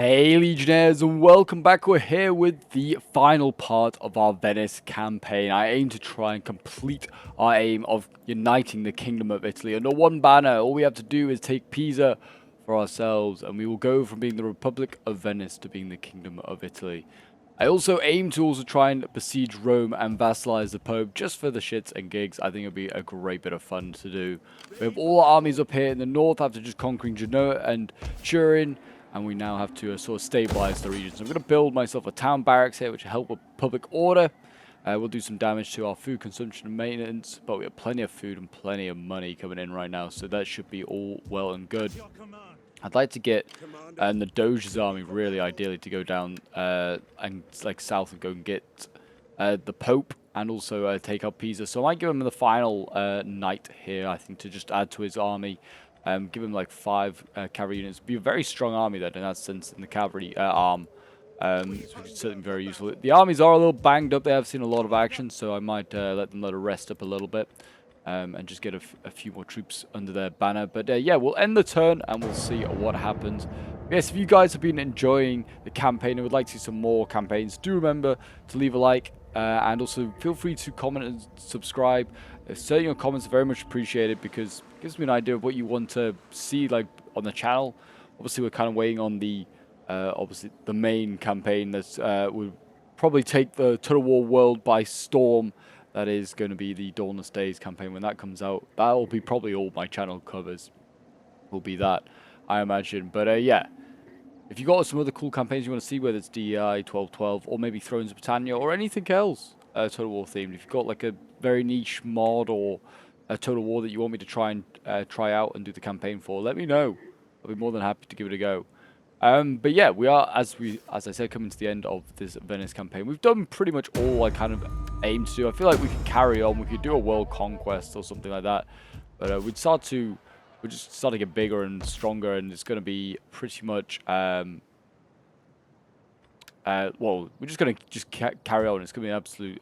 Hey Legionnaires, and welcome back. We're here with the final part of our Venice campaign. I aim to try and complete our aim of uniting the Kingdom of Italy under one banner. All we have to do is take Pisa for ourselves, and we will go from being the Republic of Venice to being the Kingdom of Italy. I also aim to try and besiege Rome and vassalize the Pope just for the shits and gigs. I think it'll be a great bit of fun to do. We have all our armies up here in the north after just conquering Genoa and Turin, and we now have to sort of stabilize the region. So I'm going to build myself a town barracks here, which will help with public order. We'll do some damage to our food consumption and maintenance, but we have plenty of food and plenty of money coming in right now, so that should be all well and good. I'd like to get the Doge's army really ideally to go down and like south and go and get the Pope and also take out Pisa. So I might give him the final knight here, I think, to just add to his army. Give him like 5 cavalry units. Be a very strong army then in that sense in the cavalry arm. Which is certainly very useful. The armies are a little banged up. They have seen a lot of action, so I might let them rest up a little bit. And just get a few more troops under their banner. But yeah, we'll end the turn and we'll see what happens. Yes, if you guys have been enjoying the campaign and would like to see some more campaigns, do remember to leave a like. And also feel free to comment and subscribe. Certainly your comments are very much appreciated because it gives me an idea of what you want to see like on the channel. Obviously, we're kind of waiting on the obviously the main campaign that would probably take the Total War world by storm. That is going to be the Dawnless Days campaign. When that comes out, that will be probably all my channel covers. Will be that, I imagine. But yeah, if you got some other cool campaigns you want to see, whether it's DEI 1212 or maybe Thrones of Britannia or anything else Total War themed, if you've got like a very niche mod or a Total War that you want me to try out and do the campaign for, let me know. I'll be more than happy to give it a go. But yeah, we are, as I said, coming to the end of this Venice campaign. We've done pretty much all I kind of aimed to do. I feel like we could carry on. We could do a world conquest or something like that. But we'd just start to get bigger and stronger, and it's going to be pretty much, well, we're just going to carry on. It's going to be an absolute,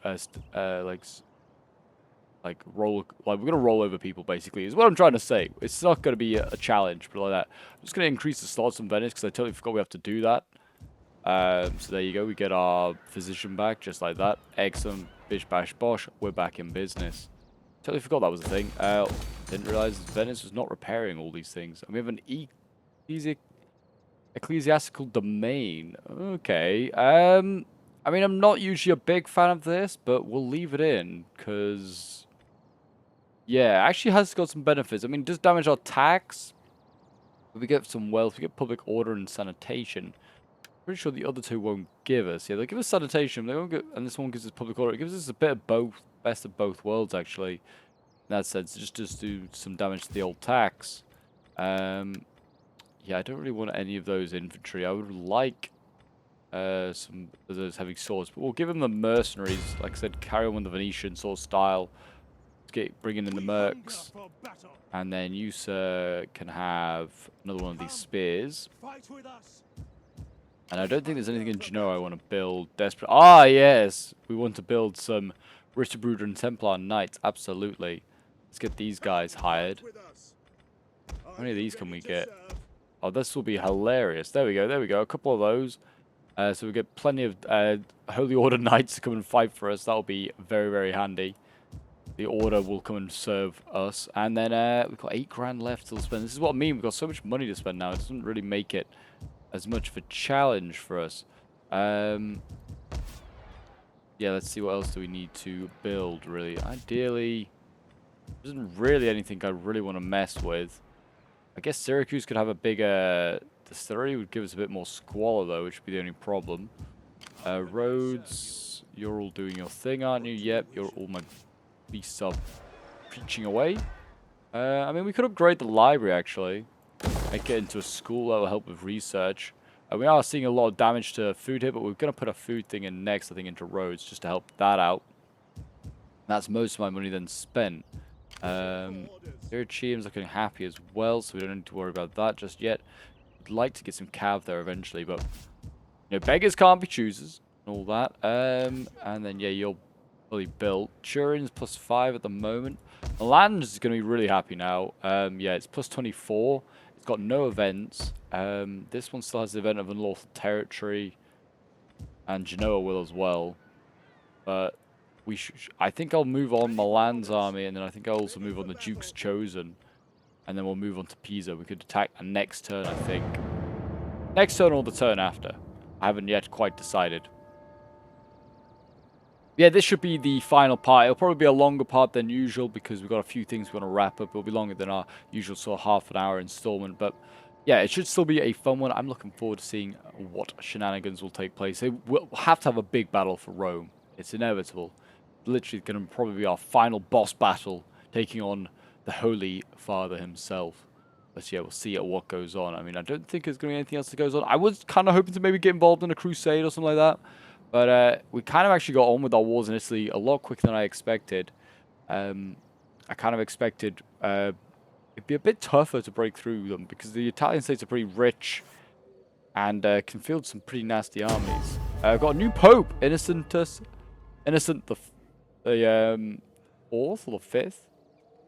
we're gonna roll over people basically is what I'm trying to say. It's not gonna be a challenge, but like that. I'm just gonna increase the slots in Venice because I totally forgot we have to do that. So there you go. We get our physician back just like that. Excellent. Bish bash bosh. We're back in business. Totally forgot that was a thing. Didn't realize Venice was not repairing all these things. And we have an ecclesiastical domain. Okay. I mean, I'm not usually a big fan of this, but we'll leave it in because. Yeah, actually has got some benefits. I mean, it does damage our tax. But we get some wealth. We get public order and sanitation. Pretty sure the other two won't give us. Yeah, they give us sanitation. They won't get, and this one gives us public order. It gives us a bit of both, best of both worlds, actually. In that sense, just do some damage to the old tax. Yeah, I don't really want any of those infantry. I would like some of those heavy swords. But we'll give them the mercenaries. Like I said, carry on with the Venetian sort of style. Bringing in the mercs, and then you, sir, can have another one of these spears. And I don't think there's anything in Genoa I want to build. Desperate. Ah, yes, we want to build some Ritterbruder and Templar Knights. Absolutely. Let's get these guys hired. How many of these can we get? Oh, this will be hilarious. There we go. There we go. A couple of those. So we get plenty of Holy Order Knights to come and fight for us. That'll be very, very handy. The order will come and serve us. And then we've got 8 grand left to spend. This is what I mean. We've got so much money to spend now. It doesn't really make it as much of a challenge for us. Yeah, let's see what else do we need to build, really. Ideally, there isn't really anything I really want to mess with. I guess Syracuse could have a bigger distillery. It would give us a bit more squalor, though, which would be the only problem. Roads, you're all doing your thing, aren't you? Yep, you're all my... beasts are preaching away. I mean, we could upgrade the library, actually. Make it into a school that will help with research. We are seeing a lot of damage to food here, but we're going to put a food thing in next, I think, into roads, just to help that out. That's most of my money then spent. Their team's looking happy as well, so we don't need to worry about that just yet. I'd like to get some cav there eventually, but... you know, beggars can't be choosers, and all that. And then, yeah, you're... fully built. Turin's +5 at the moment. Milan's is going to be really happy now. Yeah, it's +24. It's got no events. This one still has the event of unlawful territory, and Genoa will as well. But I think I'll move on Milan's army, and then I think I'll also move on the Duke's Chosen, and then we'll move on to Pisa. We could attack next turn, I think. Next turn or the turn after. I haven't yet quite decided. Yeah, this should be the final part. It'll probably be a longer part than usual because we've got a few things we want to wrap up. It'll be longer than our usual sort of half an hour installment. But yeah, it should still be a fun one. I'm looking forward to seeing what shenanigans will take place. They will have to have a big battle for Rome. It's inevitable. Literally going to probably be our final boss battle, taking on the Holy Father himself. But yeah, we'll see what goes on. I mean, I don't think there's going to be anything else that goes on. I was kind of hoping to maybe get involved in a crusade or something like that. But we kind of actually got on with our wars in Italy a lot quicker than I expected. I kind of expected it'd be a bit tougher to break through them because the Italian states are pretty rich and can field some pretty nasty armies. I've got a new pope, Innocent the 4th or the 5th.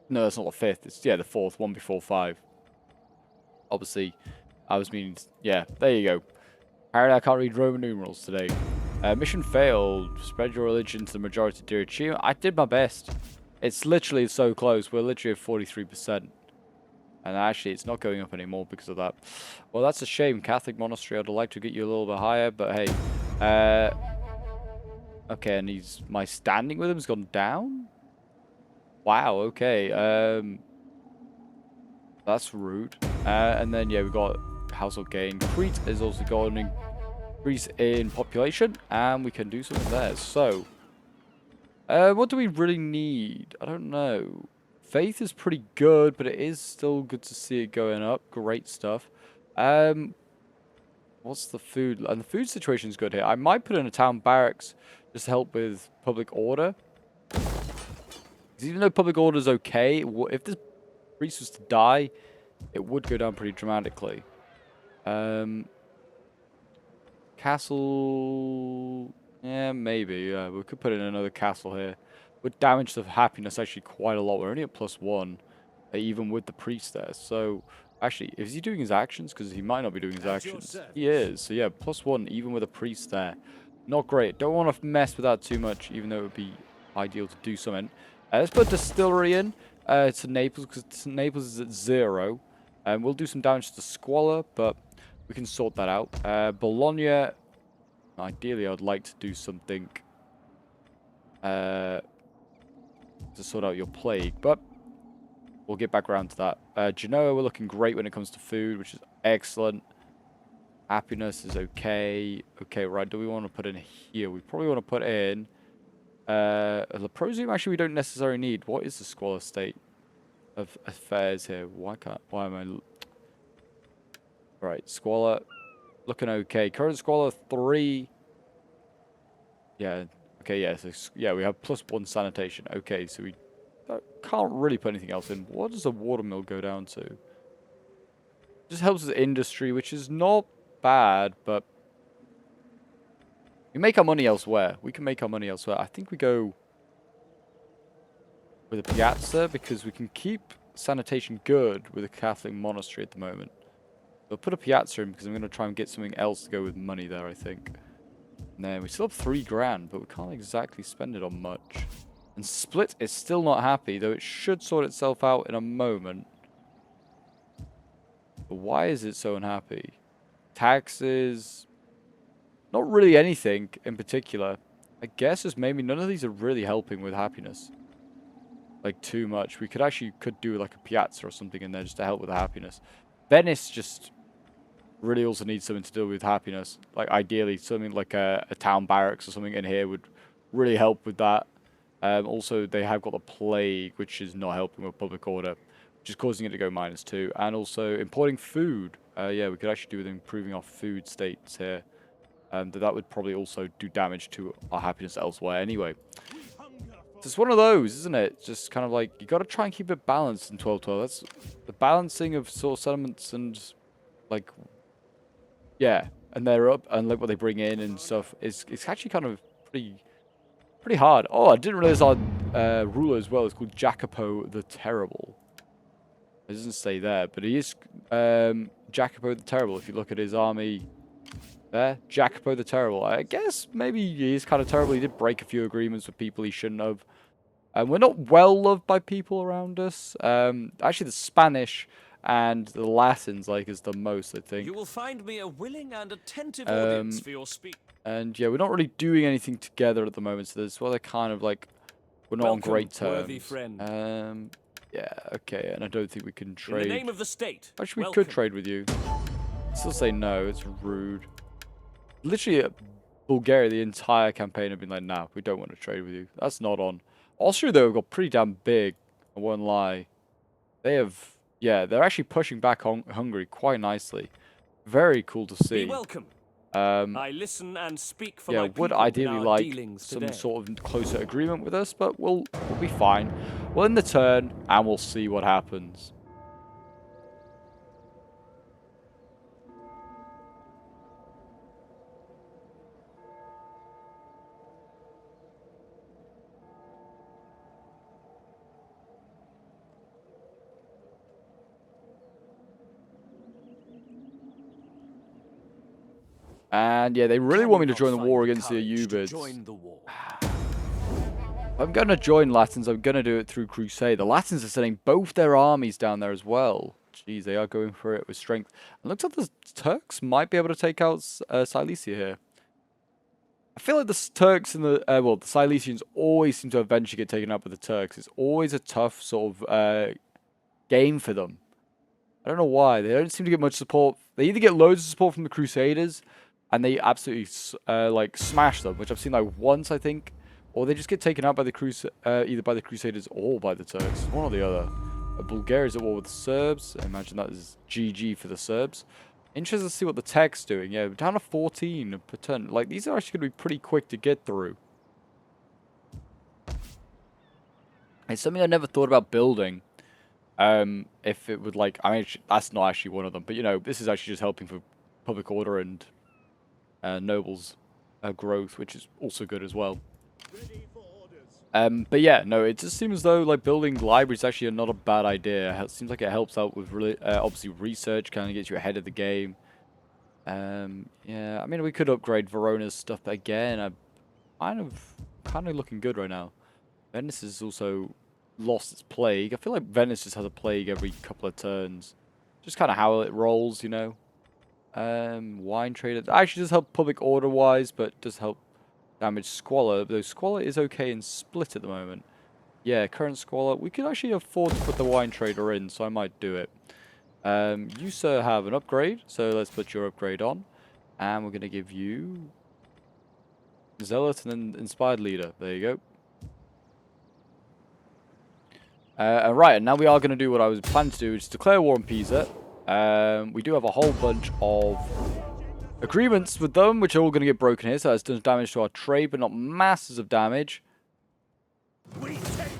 No, it's not the 5th. It's the 4th, one before 5. Obviously, I was meaning, yeah, there you go. Apparently, I can't read Roman numerals today. Mission failed. Spread your religion to the majority to your achievement. I did my best. It's literally so close. We're literally at 43%. And actually, it's not going up anymore because of that. Well, that's a shame. Catholic monastery, I'd like to get you a little bit higher, but hey. Okay, and my standing with him has gone down? Wow, okay. That's rude. And then, yeah, we've got household gain. Crete is also going increase in population, and we can do something there. So, what do we really need? I don't know. Faith is pretty good, but it is still good to see it going up. Great stuff. What's the food? And the food situation is good here. I might put in a town barracks just to help with public order. Because even though public order is okay, if this priest was to die, it would go down pretty dramatically. Castle, yeah, maybe. We could put in another castle here. Would damage the happiness actually quite a lot. We're only at +1, even with the priest there. So, actually, is he doing his actions? Because he might not be doing his actions. He is. So, yeah, +1, even with a priest there. Not great. Don't want to mess with that too much, even though it would be ideal to do something. Let's put distillery in to Naples, because Naples is at 0. And we'll do some damage to Squalor, but we can sort that out. Bologna, ideally, I'd like to do something to sort out your plague, but we'll get back around to that. Genoa, we're looking great when it comes to food, which is excellent. Happiness is okay. Okay, right, do we want to put in here? We probably want to put in Leprosium, actually, we don't necessarily need. What is the Squalor state of affairs here? Why am I... Right, Squalor, looking okay. Current Squalor 3. Yeah, okay, yeah, so, yeah, we have +1 sanitation. Okay, so we can't really put anything else in. What does a watermill go down to? Just helps with industry, which is not bad, but we make our money elsewhere. We can make our money elsewhere. I think we go with a piazza because we can keep sanitation good with a Catholic monastery at the moment. We'll put a piazza in because I'm going to try and get something else to go with money there, I think. And then we still have 3 grand, but we can't exactly spend it on much. And Split is still not happy, though it should sort itself out in a moment. But why is it so unhappy? Taxes... Not really anything in particular. I guess it's maybe none of these are really helping with happiness. Like, too much. We could do like a piazza or something in there just to help with the happiness. Venice just really also needs something to do with happiness. Like, ideally, something like a town barracks or something in here would really help with that. Also, they have got the plague, which is not helping with public order, which is causing it to go -2. And also, importing food. Yeah, we could actually do with improving our food states here. That would probably also do damage to our happiness elsewhere anyway. It's just one of those, isn't it? Just kind of like, you got to try and keep it balanced in 1212. That's the balancing of sort of settlements and, like, yeah, and they're up, and like what they bring in and stuff. It's actually kind of pretty hard. Oh, I didn't realize our ruler as well is called Jacopo the Terrible. It doesn't say there, but he is Jacopo the Terrible. If you look at his army there, Jacopo the Terrible. I guess maybe he is kind of terrible. He did break a few agreements with people he shouldn't have. And we're not well loved by people around us. Actually, the Spanish and the Latins like us the most, I think. You will find me a willing and attentive audience for your speech. And yeah, we're not really doing anything together at the moment, so that's why they're kind of like we're not on great terms. Worthy friend. Yeah, okay, and I don't think we can trade. In the name of the state. Actually, we could trade with you. Still say no. It's rude. Literally, Bulgaria, the entire campaign have been like, nah, we don't want to trade with you. That's not on. Austria, though, got pretty damn big. I won't lie. They have, yeah, they're actually pushing back Hungary quite nicely. Very cool to see. Be welcome. I listen and speak for my people. Would ideally like some sort of closer agreement with us, but we'll be fine. We'll end the turn and we'll see what happens. And yeah, they really want me to join the war against the Ayyubids. I'm going to join Latins. I'm going to do it through Crusade. The Latins are sending both their armies down there as well. Jeez, they are going for it with strength. It looks like the Turks might be able to take out Silesia here. I feel like the Turks and the the Silesians always seem to eventually get taken up with the Turks. It's always a tough sort of game for them. I don't know why. They don't seem to get much support. They either get loads of support from the Crusaders, and they absolutely like smash them, which I've seen like once, I think, or they just get taken out by the either by the Crusaders or by the Turks, one or the other. Bulgaria's at war with the Serbs. I imagine that is GG for the Serbs. Interested to see what the tech's doing. Yeah, down to 14 per turn. Like, these are actually going to be pretty quick to get through. It's something I never thought about building. If it would, like, I mean, that's not actually one of them. But, you know, this is actually just helping for public order and nobles growth, which is also good as well. But yeah, no, it just seems as though like building libraries is actually not a bad idea. It seems like it helps out with really, obviously research, kind of gets you ahead of the game. Yeah, I mean we could upgrade Verona's stuff again. I'm kind of looking good right now. Venice has also lost its plague. I feel like Venice just has a plague every couple of turns. Just kind of how it rolls, you know. Wine trader actually does help public order wise, but does help damage Squalor, though Squalor is okay in Split at the moment. Yeah, current Squalor. We could actually afford to put the wine trader in, so I might do it. You, sir, have an upgrade, so let's put your upgrade on. And we're going to give you Zealot and then Inspired Leader. There you go. Right, and now we are going to do what I was planning to do, which is declare war on Pisa. We do have a whole bunch of agreements with them, which are all going to get broken here, so that's done damage to our trade, but not masses of damage.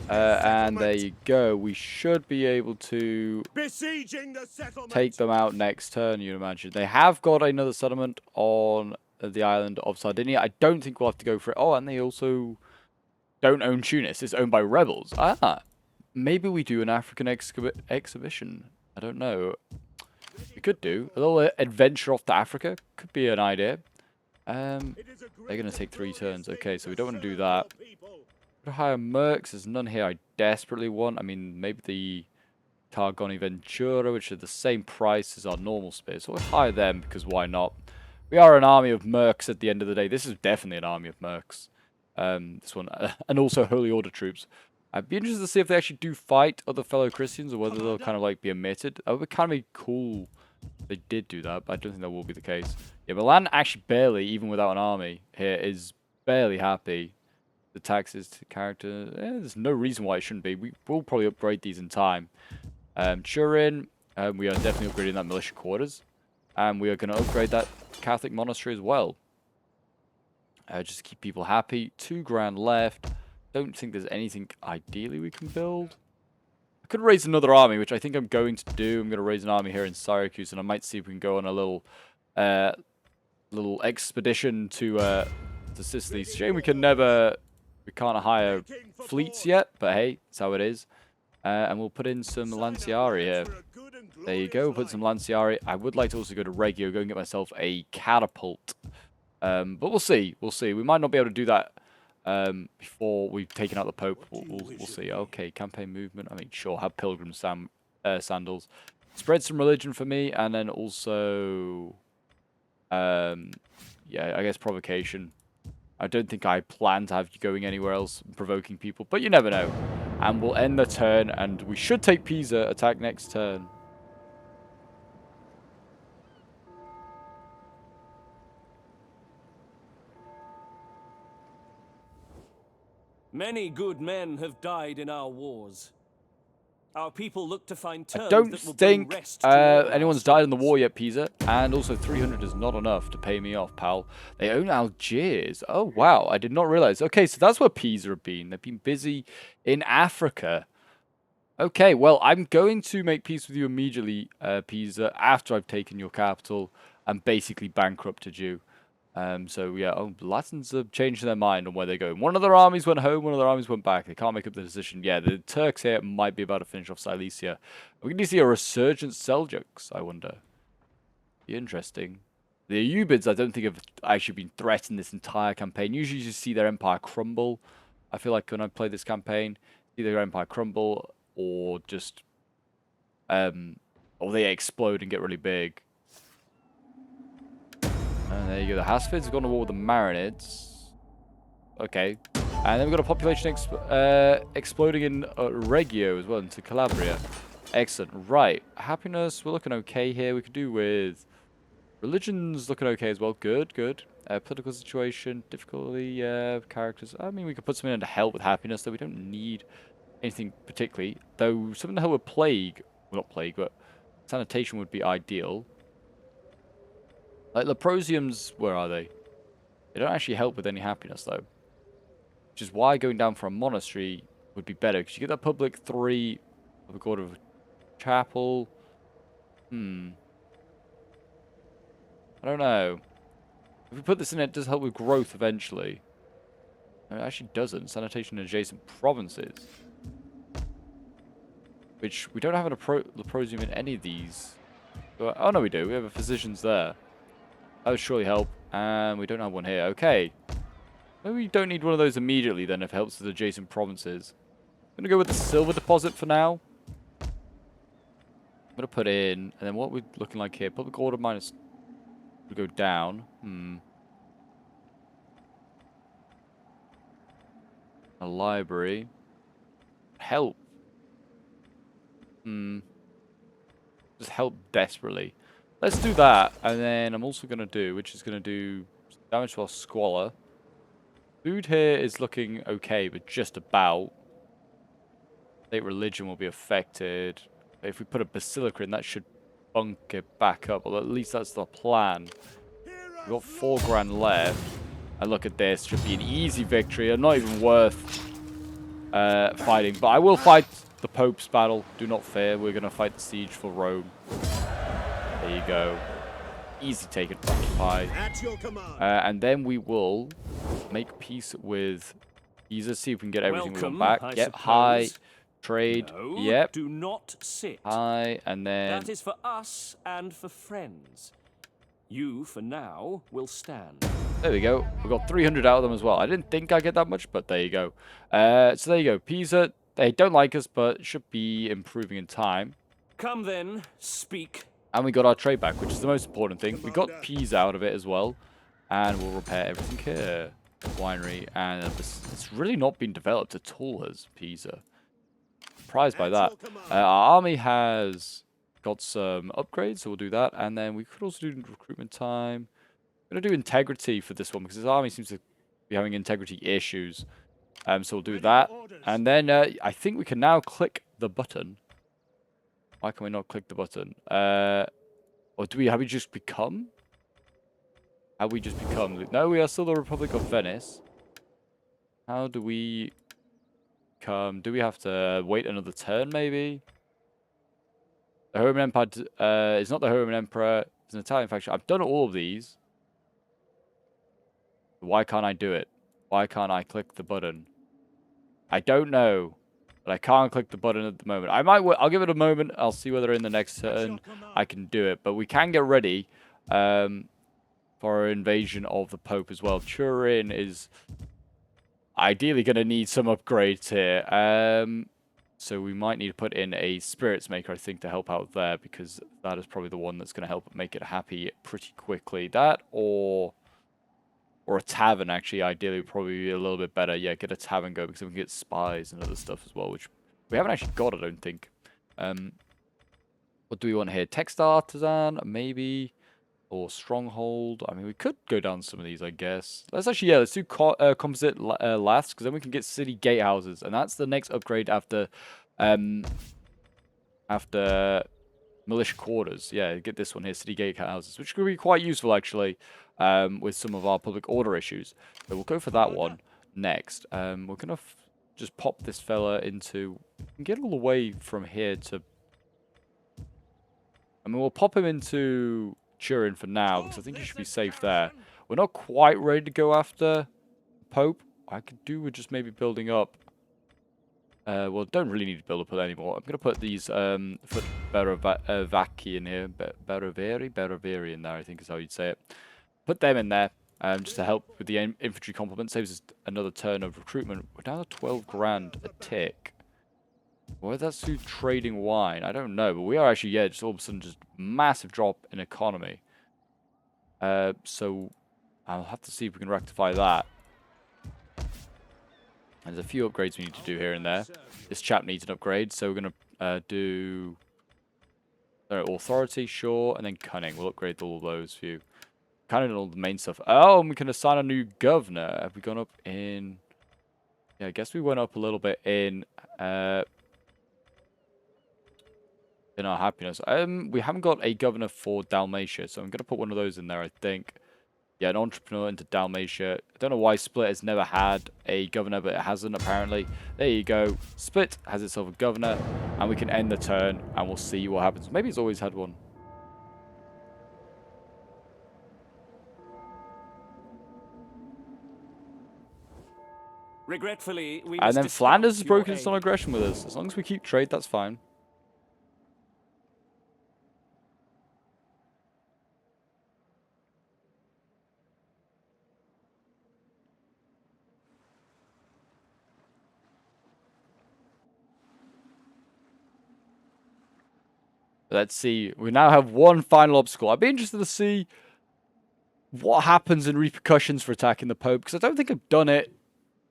And there you go. We should be able to take them out next turn, you'd imagine. They have got another settlement on the island of Sardinia. I don't think we'll have to go for it. Oh, and they also don't own Tunis. It's owned by rebels. Ah, maybe we do an African exhibition. I don't know. We could do a little adventure off to Africa. Could be an idea. They're going to take 3 turns. Okay, so we don't want to do that. Could hire mercs. There's none here I desperately want. I mean, maybe the Targoni Ventura, which are the same price as our normal spears. So we'll hire them because why not? We are an army of mercs at the end of the day. This is definitely an army of mercs. This one, and also Holy Order troops. I'd be interested to see if they actually do fight other fellow Christians or whether they'll kind of like be omitted. That would kind of be cool if they did do that, but I don't think that will be the case. Yeah, Milan actually barely, even without an army here, is barely happy. The taxes to character, there's no reason why it shouldn't be. We will probably upgrade these in time. Turin, we are definitely upgrading that militia quarters. And we are going to upgrade that Catholic monastery as well. Just to keep people happy. 2 grand left. Don't think there's anything ideally we can build. I could raise another army, which I think I'm going to do. I'm going to raise an army here in Syracuse, and I might see if we can go on a little expedition to Sicily. Shame we can't hire fleets yet, but hey, that's how it is. And we'll put in some Lanciari here. There you go, we'll put some Lanciari. I would like to also go to Reggio, go and get myself a catapult. But we'll see, we'll see. We might not be able to do that before we've taken out the Pope. We'll see. Okay, campaign movement. I mean, sure, have pilgrim sandals. Spread some religion for me, and then also, yeah, I guess provocation. I don't think I plan to have you going anywhere else, provoking people, but you never know. And we'll end the turn, and we should take Pisa, attack next turn. Many good men have died in our wars. Our people look to find terms I don't that will bring think rest to all our anyone's died in the sons. war yet, Pisa. And also 300 is not enough to pay me off, pal. They own Algiers. Oh, wow. I did not realize. Okay, so that's where Pisa have been. They've been busy in Africa. Okay, well, I'm going to make peace with you immediately, Pisa, after I've taken your capital and basically bankrupted you. So yeah, Latins have changed their mind on where they're going. One of their armies went home, one of their armies went back. They can't make up the decision. Yeah, the Turks here might be about to finish off Silesia. We're going to see a resurgent Seljuks, I wonder. Be interesting. The Ayyubids, I don't think have actually been threatened this entire campaign. Usually you just see their empire crumble. I feel like when I play this campaign, either their empire crumble or just, or they explode and get really big. And there you go. The Hasfids have gone to war with the Marinids. Okay. And then we've got a population exploding in Reggio as well, into Calabria. Excellent. Right. Happiness, we're looking okay here. We could do with... Religion's looking okay as well. Good, good. Political situation, difficulty, characters. I mean, we could put something into help with happiness, though we don't need anything particularly. Though something to help with plague... Well, not plague, but sanitation would be ideal. Like, Leprosiums, where are they? They don't actually help with any happiness, though. Which is why going down for a monastery would be better. Because you get that public 3 of the God of Chapel. I don't know. If we put this in, it does help with growth eventually. No, it actually doesn't. Sanitation in adjacent provinces. Which we don't have an Leprosium in any of these. But, oh, no, we do. We have a physician's there. That would surely help. And we don't have one here. Okay. Maybe we don't need one of those immediately then if it helps with adjacent provinces. I'm going to go with the silver deposit for now. I'm going to put in... And then what we're looking like here? Public order minus... Would go down. A library. Help. Just help desperately. Let's do that, and then I'm also going to do, which is going to do damage to our squalor. Food here is looking okay, but just about. State religion will be affected. If we put a basilica in, that should bunk it back up, or at least that's the plan. We've got 4 grand left. And look at this, should be an easy victory. I'm not even worth fighting, but I will fight the Pope's battle. Do not fear, we're going to fight the siege for Rome. There you go. Easy take it, occupy. And then we will make peace with Pisa. See if we can get everything we want back. Yep, high. Trade. No, Yep. do not sit. High, and then... That is for us and for friends. You, for now, will stand. There we go. We got 300 out of them as well. I didn't think I'd get that much, but there you go. So there you go. Pisa, they don't like us, but should be improving in time. Come then, speak. And we got our trade back, which is the most important thing. We got Pisa out of it as well. And we'll repair everything here. Winery. And it's really not been developed at all as Pisa. Surprised by that. Our army has got some upgrades, so we'll do that. And then we could also do recruitment time. I'm going to do integrity for this one, because his army seems to be having integrity issues. So we'll do that. And then I think we can now click the button. Why can we not click the button? Or have we just become? Have we just become? No, we are still the Republic of Venice. How do we come? Do we have to wait another turn, maybe? The Roman Empire is not the Roman Emperor. It's an Italian faction. I've done all of these. Why can't I do it? Why can't I click the button? I don't know. But I can't click the button at the moment. I'll give it a moment. I'll see whether in the next turn I can do it. But we can get ready for our invasion of the Pope as well. Turin is ideally going to need some upgrades here. So we might need to put in a spirits maker, I think, to help out there, because that is probably the one that's going to help make it happy pretty quickly. That or a tavern, actually, ideally would probably be a little bit better. Yeah, get a tavern go, because then we can get spies and other stuff as well, which we haven't actually got, I don't think. What do we want here? Textile artisan, maybe, or stronghold. I mean, we could go down some of these, I guess. Let's actually, yeah, let's do composite last, because then we can get city gatehouses, and that's the next upgrade after militia quarters. Yeah, get this one here, city gatehouses, which could be quite useful actually, with some of our public order issues. So we'll go for that one next. We're gonna just pop this fella into, get all the way from here to. I mean, we'll pop him into Turin for now, because I think he should be safe there. We're not quite ready to go after Pope. I could do with just maybe building up. Well, don't really need to build up anymore. I'm going to put these foot Barovaki in here. Baroveri in there, I think is how you'd say it. Put them in there just to help with the infantry complement. Saves us another turn of recruitment. We're down to 12 grand a tick. Well, that's through trading wine. I don't know, but we are actually, yeah, just all of a sudden just massive drop in economy. So I'll have to see if we can rectify that. There's a few upgrades we need to do here and there. This chap needs an upgrade, so we're going to do authority, sure, and then cunning. We'll upgrade all of those for you. Kind of all the main stuff. Oh, and we can assign a new governor. Have we gone up in... Yeah, I guess we went up a little bit in our happiness. We haven't got a governor for Dalmatia, so I'm going to put one of those in there, I think. Yeah, an entrepreneur into Dalmatia. I don't know why Split has never had a governor, but it hasn't, apparently. There you go. Split has itself a governor, and we can end the turn, and we'll see what happens. Maybe it's always had one. Regretfully, we and then Flanders has broken its non-aggression with us. As long as we keep trade, that's fine. Let's see. We now have one final obstacle. I'd be interested to see what happens in repercussions for attacking the Pope, because I don't think I've done it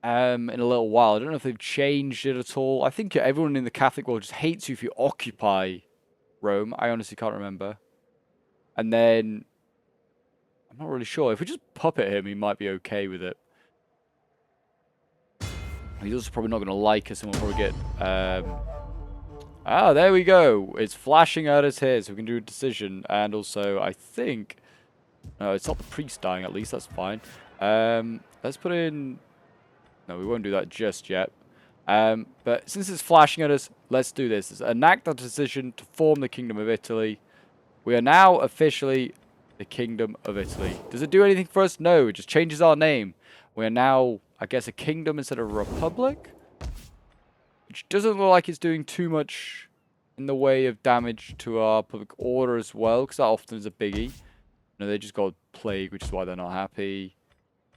in a little while. I don't know if they've changed it at all. I think everyone in the Catholic world just hates you if you occupy Rome. I honestly can't remember. And then I'm not really sure. If we just puppet him, he might be okay with it. He's also probably not going to like us, and we'll probably get... Ah, there we go. It's flashing at us here, so we can do a decision. And also, I think... No, it's not the priest dying, at least. That's fine. Let's put in... No, we won't do that just yet. But since it's flashing at us, let's do this. Let's enact the decision to form the Kingdom of Italy. We are now officially the Kingdom of Italy. Does it do anything for us? No, it just changes our name. We are now, I guess, a kingdom instead of a republic. Which doesn't look like it's doing too much in the way of damage to our public order as well, because that often is a biggie. No, they just got plague, which is why they're not happy.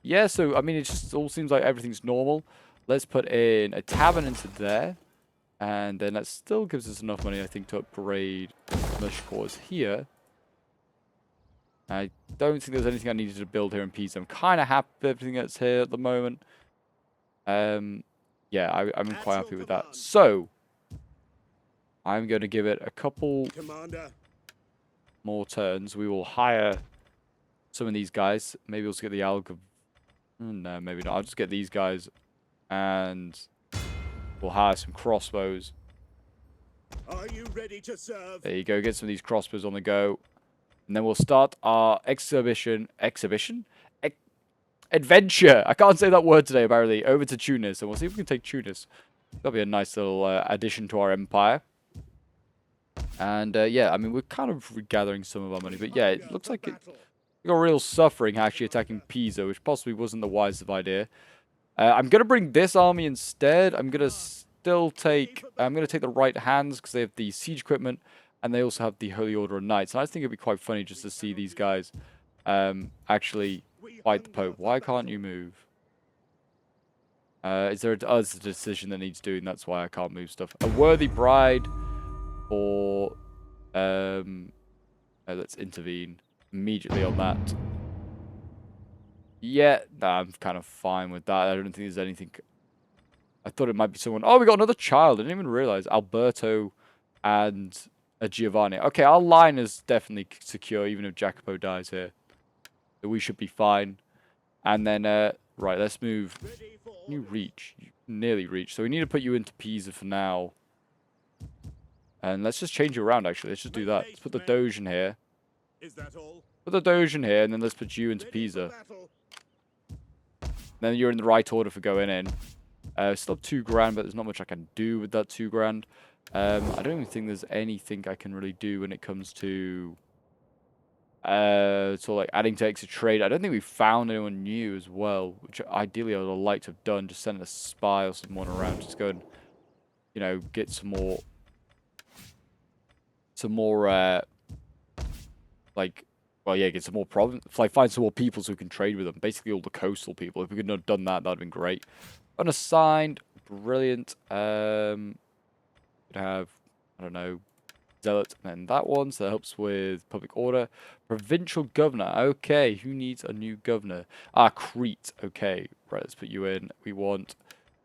Yeah, so, I mean, it just all seems like everything's normal. Let's put in a tavern into there. And then that still gives us enough money, I think, to upgrade militia corps here. I don't think there's anything I needed to build here in Pisa. I'm kind of happy with everything that's here at the moment. Yeah, I'm quite happy with that. So, I'm going to give it a couple more turns. We will hire some of these guys. Maybe we'll get the Alga. No, maybe not. I'll just get these guys. And we'll hire some crossbows. Are you ready to serve? There you go. Get some of these crossbows on the go. And then we'll start our exhibition? Adventure. I can't say that word today, apparently. Over to Tunis. And we'll see if we can take Tunis. That'll be a nice little addition to our empire. And, yeah, I mean, we're kind of regathering some of our money. But, yeah, it looks like we got real suffering actually attacking Pisa, which possibly wasn't the wisest idea. I'm going to bring this army instead. I'm going to still take... I'm going to take the right hands because they have the siege equipment. And they also have the Holy Order of Knights. And I think it'd be quite funny just to see these guys actually fight the Pope. Why can't you move? Is there a decision that needs doing? That's why I can't move stuff. A worthy bride for... let's intervene immediately on that. Yeah, nah, I'm kind of fine with that. I don't think there's anything... I thought it might be someone... Oh, we got another child. I didn't even realize. Alberto and Giovanni. Okay, our line is definitely secure, even if Jacopo dies here. So we should be fine. And then, right, let's move. Can you reach? You nearly reach. So we need to put you into Pisa for now. And let's just change you around, actually. Let's just do that. Let's put the Doge in here. Is that all? Put the Doge in here, and then let's put you into Pisa. Then you're in the right order for going in. Still have 2 grand, but there's not much I can do with that 2 grand. I don't even think there's anything I can really do when it comes to sort of like adding to extra trade. I don't think we found anyone new as well, which ideally I would have liked to have done. Just send a spy or someone around. Just go and, you know, get some more like, well, yeah, get some more province, like find some more peoples who can trade with them. Basically all the coastal people. If we could have done that, that'd have been great. Unassigned, brilliant. Have, I don't know, zealot, and then that one, so that helps with public order. Provincial governor, okay, who needs a new governor? Ah, Crete, okay, right, let's put you in. We want,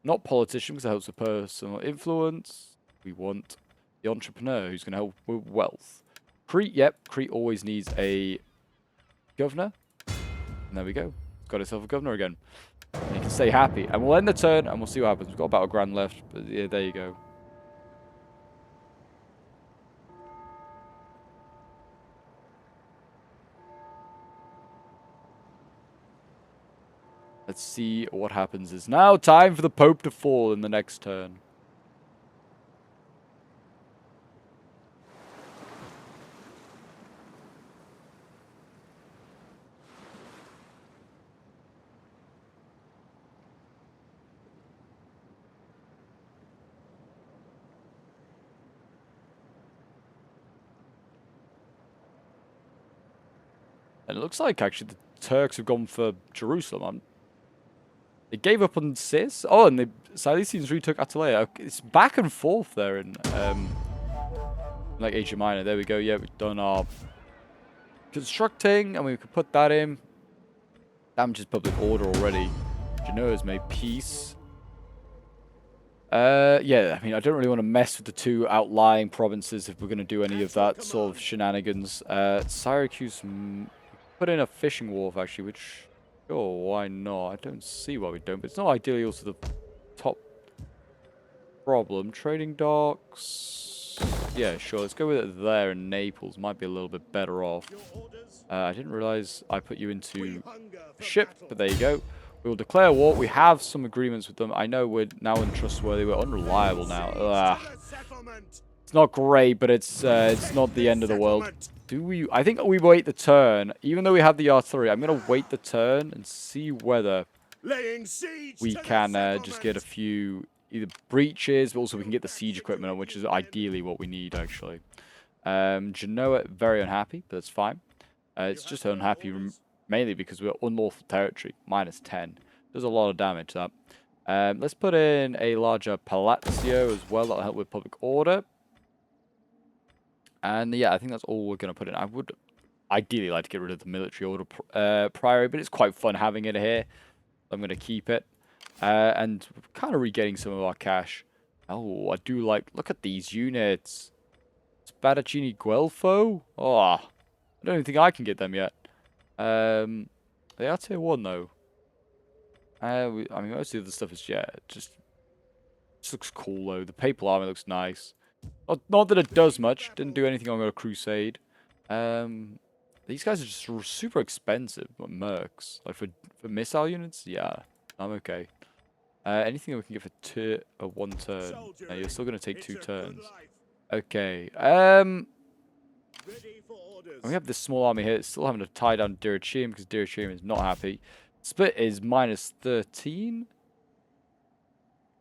not politician, because that helps with personal influence. We want the entrepreneur, who's going to help with wealth. Crete, yep, Crete always needs a governor. And there we go, it's got itself a governor again. And you can stay happy, and we'll end the turn, and we'll see what happens. We've got about a grand left, but yeah, there you go. Let's see what happens. It's now time for the Pope to fall in the next turn. And it looks like actually the Turks have gone for Jerusalem. They gave up on Sis. Oh, and the Silesians retook Atalaya. Okay, it's back and forth there in like Asia Minor. There we go. Yeah, we've done our constructing, and we could put that in. Damages public order already. Genoa's made peace. Yeah, I mean, I don't really want to mess with the 2 outlying provinces if we're going to do any of that sort of shenanigans. Syracuse put in a fishing wharf, actually, which... Sure, why not? I don't see why we don't, but it's not ideally also the top problem. Trading docks... Yeah, sure, let's go with it there in Naples. Might be a little bit better off. I didn't realize I put you into a ship, but there you go. We will declare war. We have some agreements with them. I know we're now untrustworthy. We're unreliable now. Ugh. It's not great, but it's not the end of the world. Do we... I think we wait the turn. Even though we have the artillery, I'm going to wait the turn and see whether we can just get a few either breaches, but also we can get the siege equipment on, which is ideally what we need, actually. Genoa, very unhappy, but that's fine. It's just unhappy mainly because we're unlawful territory. -10. Does a lot of damage, that. Let's put in a larger Palazzo as well. That'll help with public order. And yeah, I think that's all we're going to put in. I would ideally like to get rid of the military order priory, but it's quite fun having it here. I'm going to keep it. And we're kind of regaining some of our cash. Oh, I do like... Look at these units. Spadaccini Guelfo? Oh, I don't even think I can get them yet. They are tier 1, though. I mean, most of the other stuff is, yeah, just looks cool, though. The Papal Army looks nice. Not that it does much. Didn't do anything on a crusade. These guys are just super expensive. What, mercs? Like for missile units? Yeah, I'm okay. Anything that we can get for 1 turn. No, you're still going to take 2 turns. Okay. We have this small army here. It's still having to tie down Dyrrhachium because Dyrrhachium is not happy. Split is -13.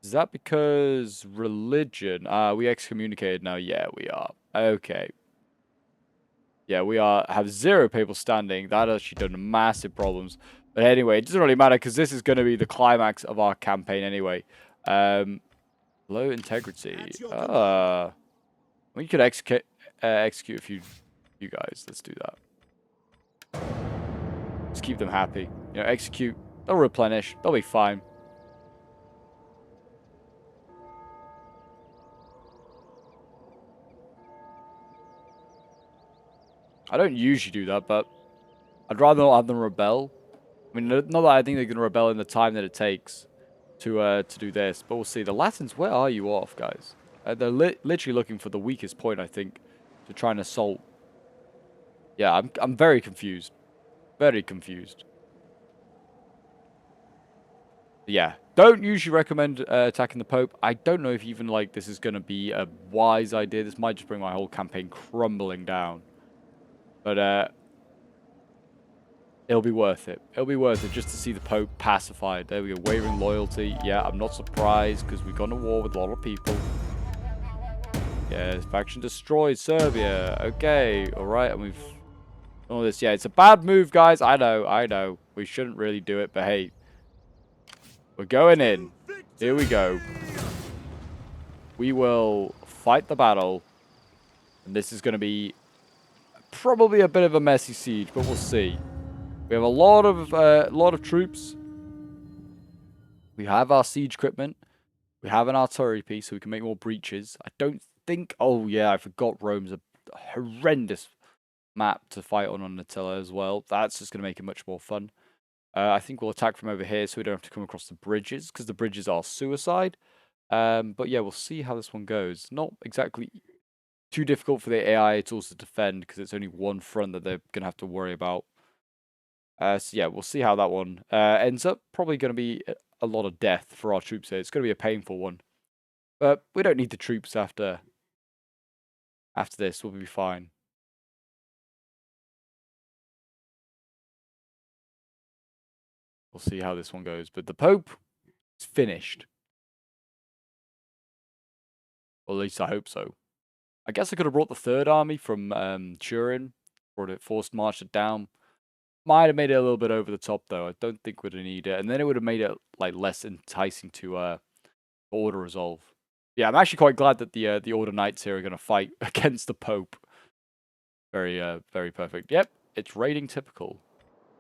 Is that because religion? We excommunicated now. Yeah, we are. Okay. Yeah, we have 0 people standing. That actually done massive problems. But anyway, it doesn't really matter because this is going to be the climax of our campaign anyway. Low integrity. We could execute a few you guys. Let's do that. Just keep them happy. You know, execute. They'll replenish. They'll be fine. I don't usually do that, but I'd rather not have them rebel. I mean, not that I think they're going to rebel in the time that it takes to do this, but we'll see. The Latins, where are you off, guys? They're literally looking for the weakest point, I think, to try and assault. Yeah, I'm very confused. Very confused. Yeah, don't usually recommend attacking the Pope. I don't know if even, like, this is going to be a wise idea. This might just bring my whole campaign crumbling down. But, it'll be worth it. It'll be worth it just to see the Pope pacified. There we go. Wavering loyalty. Yeah, I'm not surprised because we've gone to war with a lot of people. Yeah, faction destroyed Serbia. Okay, alright, and we've done all this. Yeah, it's a bad move, guys. I know. We shouldn't really do it, but hey. We're going in. Here we go. We will fight the battle. And this is going to be probably a bit of a messy siege, but we'll see. We have a lot of troops. We have our siege equipment. We have an artillery piece, so we can make more breaches. I don't think... Oh, yeah, I forgot Rome's a horrendous map to fight on Attila as well. That's just going to make it much more fun. I think we'll attack from over here so we don't have to come across the bridges, because the bridges are suicide. But yeah, we'll see how this one goes. Not exactly too difficult for the AI tools to defend, because it's only one front that they're going to have to worry about. So yeah, we'll see how that one ends up. Probably going to be a lot of death for our troops here. It's going to be a painful one. But we don't need the troops after this. We'll be fine. We'll see how this one goes. But the Pope is finished. Or at least I hope so. I guess I could have brought the third army from Turin. Brought it, forced marched it down. Might have made it a little bit over the top, though. I don't think we'd need it. And then it would have made it like less enticing to order resolve. Yeah, I'm actually quite glad that the Order Knights here are going to fight against the Pope. Very perfect. Yep, it's raiding typical.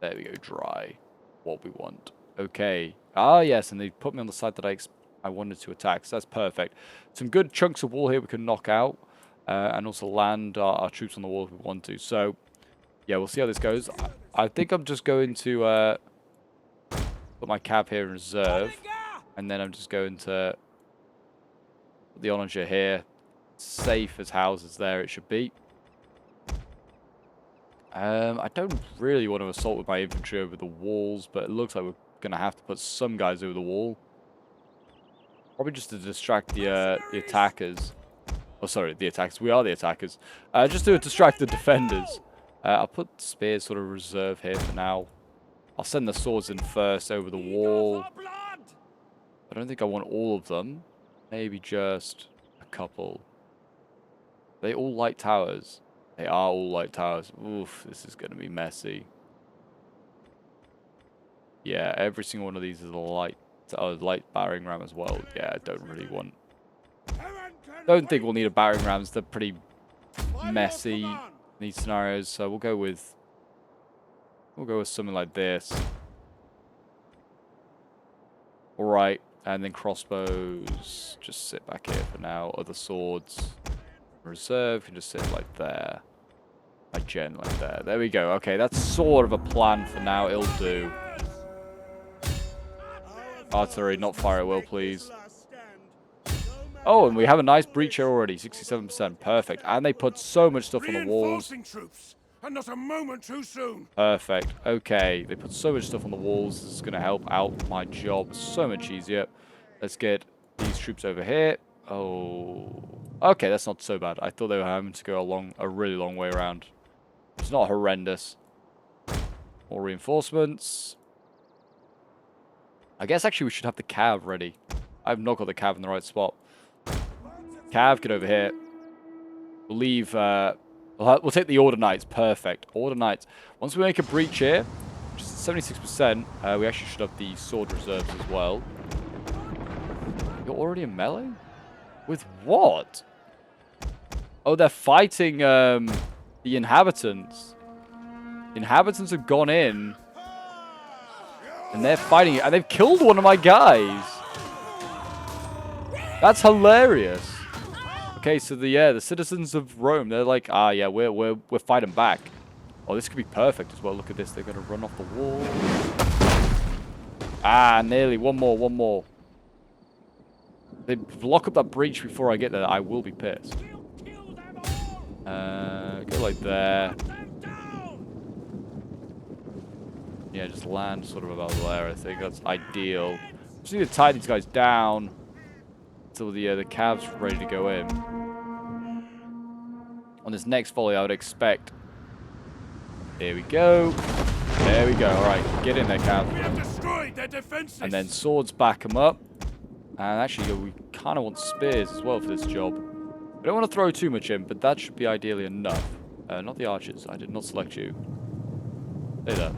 There we go, dry. What we want. Okay. Ah, yes, and they put me on the side that I wanted to attack, so that's perfect. Some good chunks of wall here we can knock out, and also land our troops on the wall if we want to. So, yeah, we'll see how this goes. I think I'm just going to put my cab here in reserve, and then I'm just going to put the onager here. Safe as houses there, it should be. I don't really want to assault with my infantry over the walls, but it looks like we're going to have to put some guys over the wall. Probably just to distract the attackers. Oh, sorry, the attackers. We are the attackers. Just to distract the defenders. I'll put spears sort of reserve here for now. I'll send the swords in first over the wall. I don't think I want all of them. Maybe just a couple. They all light towers. They are all light towers. Oof, this is going to be messy. Yeah, every single one of these is a light battering ram as well. Yeah, I don't really want... Don't think we'll need a battering rams. They're pretty messy in these scenarios. So we'll go with something like this. Alright, and then crossbows. Just sit back here for now. Other swords. Reserve can just sit like there. Like gen like there. There we go. Okay, that's sort of a plan for now. It'll do. Artillery, not fire at will, please. Oh, and we have a nice breach here already. 67%. Perfect. And they put so much stuff on the walls. And not a moment too soon. Perfect. Okay, they put so much stuff on the walls. This is going to help out my job so much easier. Let's get these troops over here. Oh, okay, that's not so bad. I thought they were having to go a really long way around. It's not horrendous. More reinforcements. I guess actually we should have the cav ready. I've not got the cav in the right spot. Cav, get over here. We'll leave, we'll take the Order Knights. Perfect. Order Knights. Once we make a breach here, which is 76%, we actually should have the sword reserves as well. You're already in melee? With what? Oh, they're fighting, the inhabitants. The inhabitants have gone in. And they're fighting it. And they've killed one of my guys. That's hilarious. Okay, so the citizens of Rome, they're like, ah, yeah, we're fighting back. Oh, this could be perfect as well. Look at this. They're going to run off the wall. Ah, nearly. One more. They block up that breach before I get there. I will be pissed. Go like there. Yeah, just land sort of about there. I think that's ideal. Just need to tie these guys down until the cav's ready to go in. On this next volley, I would expect. Here we go. There we go. All right, get in there, cav. We have destroyed their defenses. And then swords back them up. And actually, we kind of want spears as well for this job. We don't want to throw too much in, but that should be ideally enough. Not the archers. I did not select you. Stay there.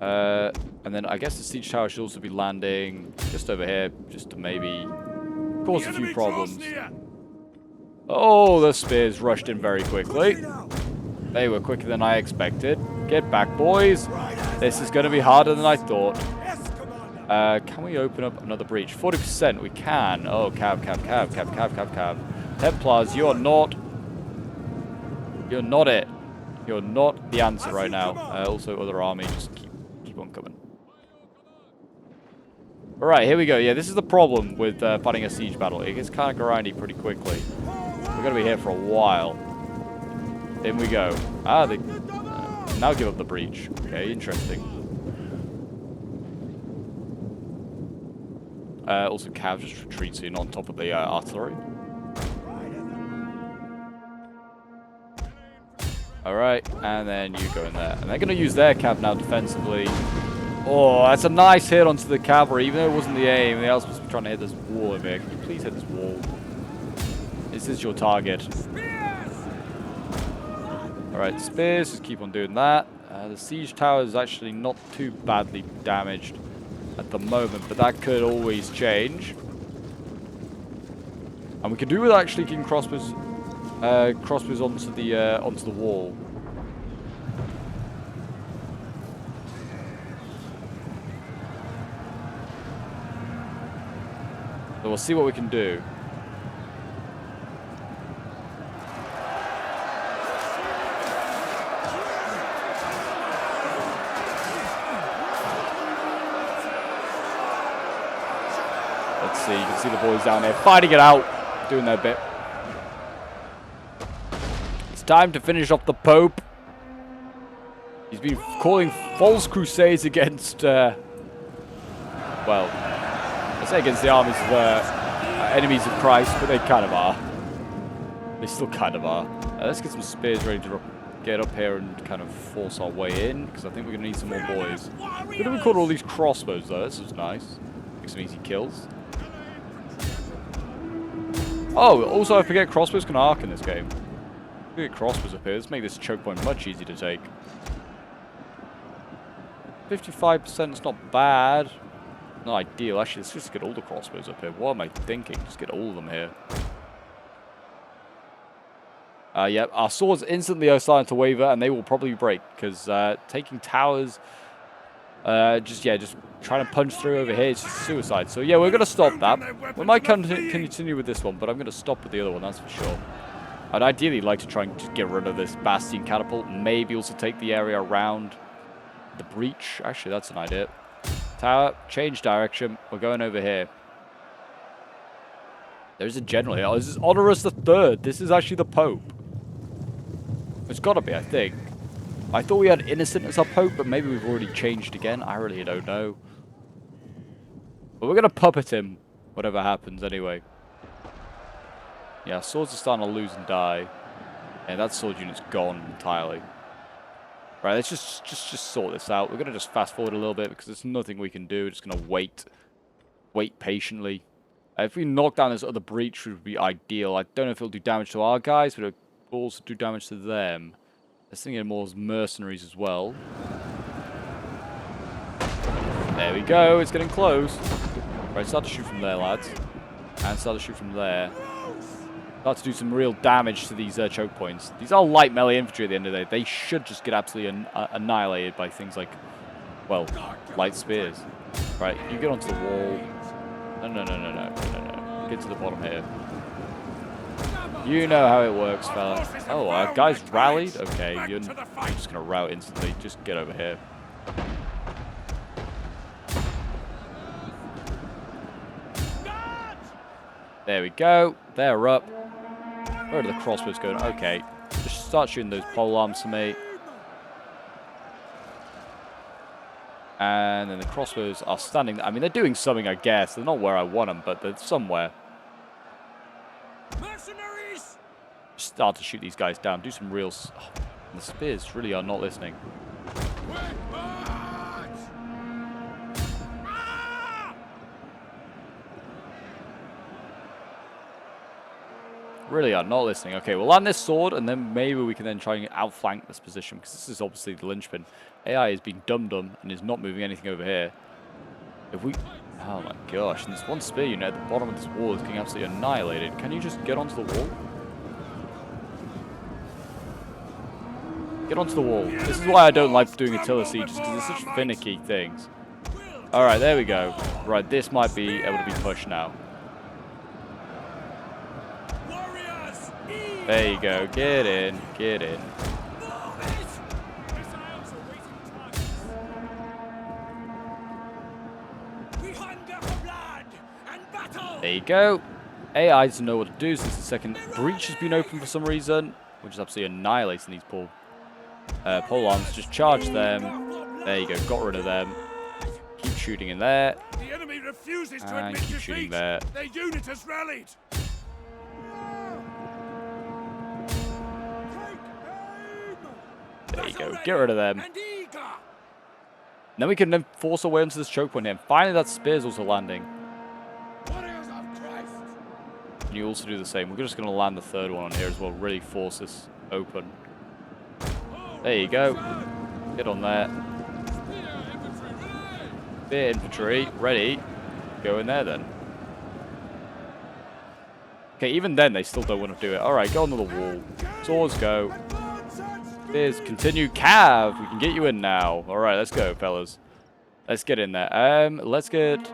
And then I guess the siege tower should also be landing just over here, just to maybe cause a few problems. Oh, the spears rushed in very quickly. They were quicker than I expected. Get back, boys. This is going to be harder than I thought. Can we open up another breach? 40%, we can. Oh, cav. Templars, you're not it. You're not the answer right now. Also, other army, just keep on coming. Alright, here we go. Yeah, this is the problem with fighting a siege battle. It gets kind of grindy pretty quickly. We're going to be here for a while. In we go. Ah, they now give up the breach. Okay, interesting. Also, cav just retreats in on top of the artillery. Alright, and then you go in there. And they're going to use their cav now defensively. Oh, that's a nice hit onto the cavalry, even though it wasn't the aim. They are supposed to be trying to hit this wall over here. Can you please hit this wall? This is your target. Alright, spears, just keep on doing that. The siege tower is actually not too badly damaged at the moment, but that could always change. And we could do with actually getting crossbows onto the wall. So we'll see what we can do. Let's see, you can see the boys down there fighting it out, doing their bit. It's time to finish off the Pope. He's been calling false crusades against, well, I say against the armies of enemies of Christ, but they kind of are. They still kind of are. Let's get some spears ready to get up here and kind of force our way in, because I think we're going to need some more boys. Good that we caught all these crossbows, though. This is nice. Make some easy kills. Oh, also I forget crossbows can arc in this game. We get crossbows up here. Let's make this choke point much easier to take. 55% is not bad. Not ideal. Actually, let's just get all the crossbows up here. What am I thinking? Just get all of them here. Yeah, our swords instantly are starting to waver, and they will probably break, because taking towers, just trying to punch through over here is just suicide. So yeah, we're going to stop that. We might continue with this one, but I'm going to stop with the other one, that's for sure. I'd ideally like to try and just get rid of this Bastion catapult. Maybe also take the area around the breach. Actually, that's an idea. Tower, change direction. We're going over here. There's a general here. Oh, this is Honorus III. This is actually the Pope. It's got to be, I think. I thought we had Innocent as our Pope, but maybe we've already changed again. I really don't know. But we're going to puppet him, whatever happens anyway. Yeah, swords are starting to lose and die. Yeah, that sword unit's gone entirely. Right, let's just sort this out. We're going to just fast forward a little bit because there's nothing we can do. We're just going to wait. wait patiently. If we knock down this other breach, it would be ideal. I don't know if it'll do damage to our guys, but it will also do damage to them. Let's think of more as mercenaries as well. There we go. It's getting close. Right, start to shoot from there, lads. And start to shoot from there. Start to do some real damage to these choke points. These are light melee infantry at the end of the day. They should just get absolutely annihilated by things like, well, light spears. Right, you get onto the wall. No. Get to the bottom here. You know how it works, fella. Oh, our guys rallied? Okay, you're just going to rout instantly. Just get over here. There we go. They're up. Where are the crossbows going? Okay. Just start shooting those pole arms to me. And then the crossbows are standing. I mean, they're doing something, I guess. They're not where I want them, but they're somewhere. Mercenaries! Just start to shoot these guys down. Do some real... Oh, the spears really are not listening. Really are not listening. Okay, we'll land this sword, and then maybe we can then try and outflank this position, because this is obviously the linchpin. AI is being dum-dum and is not moving anything over here. If we... Oh my gosh, and this one spear unit at the bottom of this wall is getting absolutely annihilated. Can you just get onto the wall? Get onto the wall. This is why I don't like doing Attila sieges, because they're such finicky things. Alright, there we go. Right, this might be able to be pushed now. There you go. Get in. Get in. There you go. AI doesn't know what to do since the second breach has been opened for some reason, which is absolutely annihilating these pole arms. Just charge them. There you go. Got rid of them. Keep shooting in there. The enemy refuses to And admit keep shooting defeat. there. Their unit has rallied. There you go. Get rid of them. Then we can then force our way onto this choke point here. And finally, that spear's also landing. And you also do the same. We're just going to land the third one on here as well. Really force this open. There you go. Get on there. Spear infantry. Ready. Go in there then. Okay, even then, they still don't want to do it. Alright, go onto the wall. Swords go. Spears continue. Cav, we can get you in now. Alright, let's go, fellas. Let's get in there. Let's get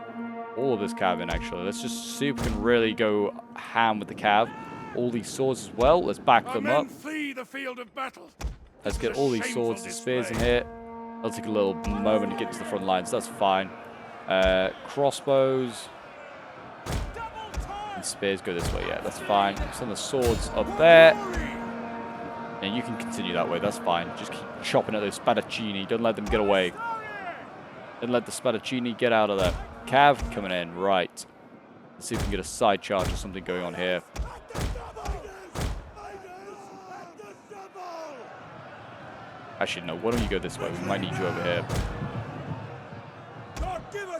all of this cav in, actually. Let's just see if we can really go ham with the cav. All these swords as well. Let's back them up. Flee the field of battle. Let's get all these swords and spears in here. I'll take a little moment to get to the front lines. That's fine. Crossbows. And spears go this way. Yeah, that's fine. Send the swords up there. And you can continue that way. That's fine. Just keep chopping at those spadaccini. Don't let them get away. Don't let the spadaccini get out of there. Cav coming in. Right. Let's see if we can get a side charge or something going on here. Actually, no. Why don't you go this way? We might need you over here.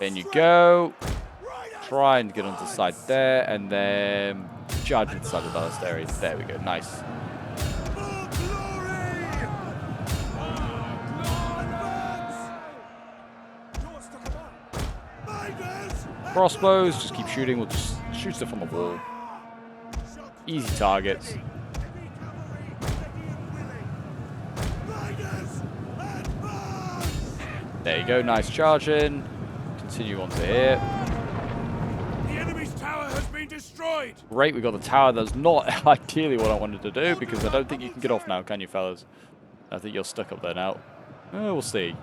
Then you go. Try and get onto the side there. And then charge inside the ballesteries. There we go. Nice. Crossbows, just keep shooting. We'll just shoot stuff on the wall. Easy targets. There you go, nice charging. Continue on to here. The enemy's tower has been destroyed. Great, we got the tower. That's not ideally what I wanted to do, because I don't think you can get off now, can you, fellas? I think you're stuck up there now. We'll see.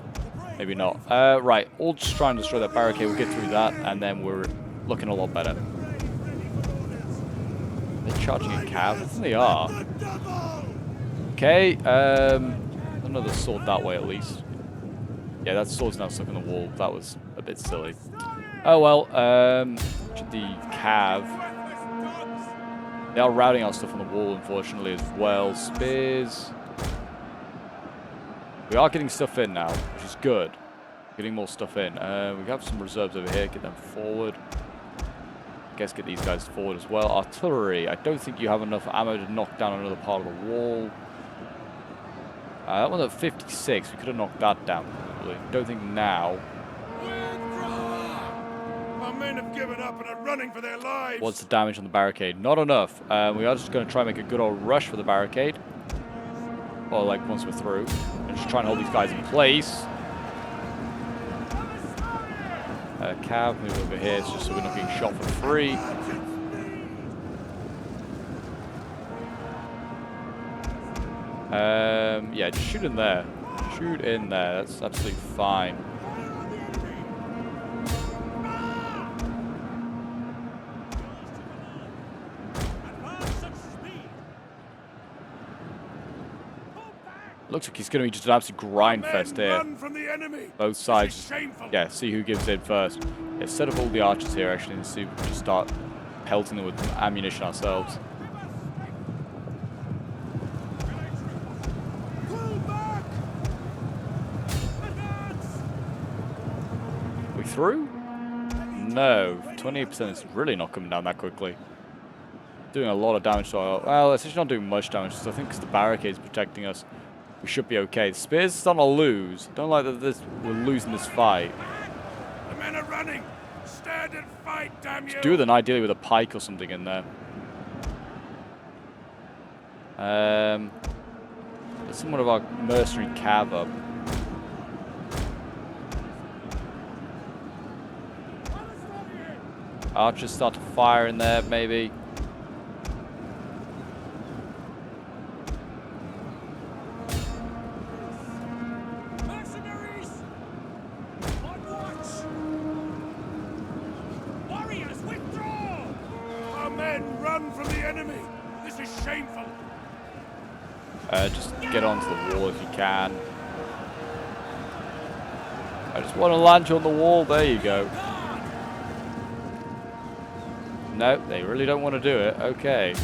Maybe not. Right, all just try and destroy that barricade. We'll get through that, and then we're looking a lot better. They're charging a cav? I think they are. Okay, another sword that way at least. Yeah, that sword's now stuck on the wall. That was a bit silly. Oh well, the cav. They are routing our stuff on the wall, unfortunately, as well. Spears. We are getting stuff in now, which is good. Getting more stuff in. We have some reserves over here. Get them forward. Guess get these guys forward as well. Artillery. I don't think you have enough ammo to knock down another part of the wall. That one's at 56. We could have knocked that down, probably. Don't think now. Our men have given up and are running for their lives. What's the damage on the barricade? Not enough. We are just going to try and make a good old rush for the barricade. Or like once we're through. And just try and hold these guys in place. Cav, move over here, it's just so we're not getting shot for free. Yeah, just shoot in there. Shoot in there, that's absolutely fine. Looks like he's going to be just an absolute grind fest here. Both sides. Yeah, see who gives in first. Yeah, set up all the archers here actually and see if we can just start pelting them with ammunition ourselves. We through? No. 28% is really not coming down that quickly. Doing a lot of damage to our... Well, it's actually not doing much damage, because I think because the barricade's protecting us. We should be okay. The spears are starting to lose. Don't like that we're losing this fight. The men are running. Stand and fight, damn you. Do them ideally with a pike or something in there. There's somewhat of our mercenary cav up. Archers start to fire in there, maybe. Just get onto the wall if you can. I just want to land you on the wall. There you go. No, they really don't want to do it. Okay.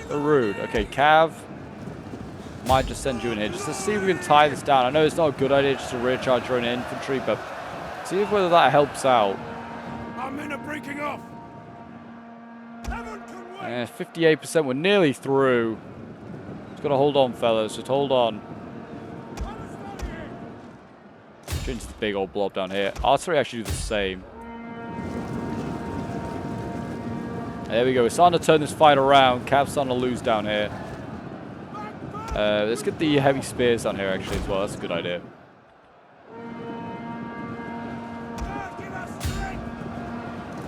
They're rude. Okay, Cav. Might just send you in here just to see if we can tie this down. I know it's not a good idea just to rear charge your own infantry, but see if whether that helps out. Our men are breaking off. 58%, we're nearly through. Just gotta hold on, fellas. Just hold on. Change the big old blob down here. Artillery actually do the same. There we go. We're starting to turn this fight around. Cav's starting to lose down here. Let's get the heavy spears down here actually as well. That's a good idea.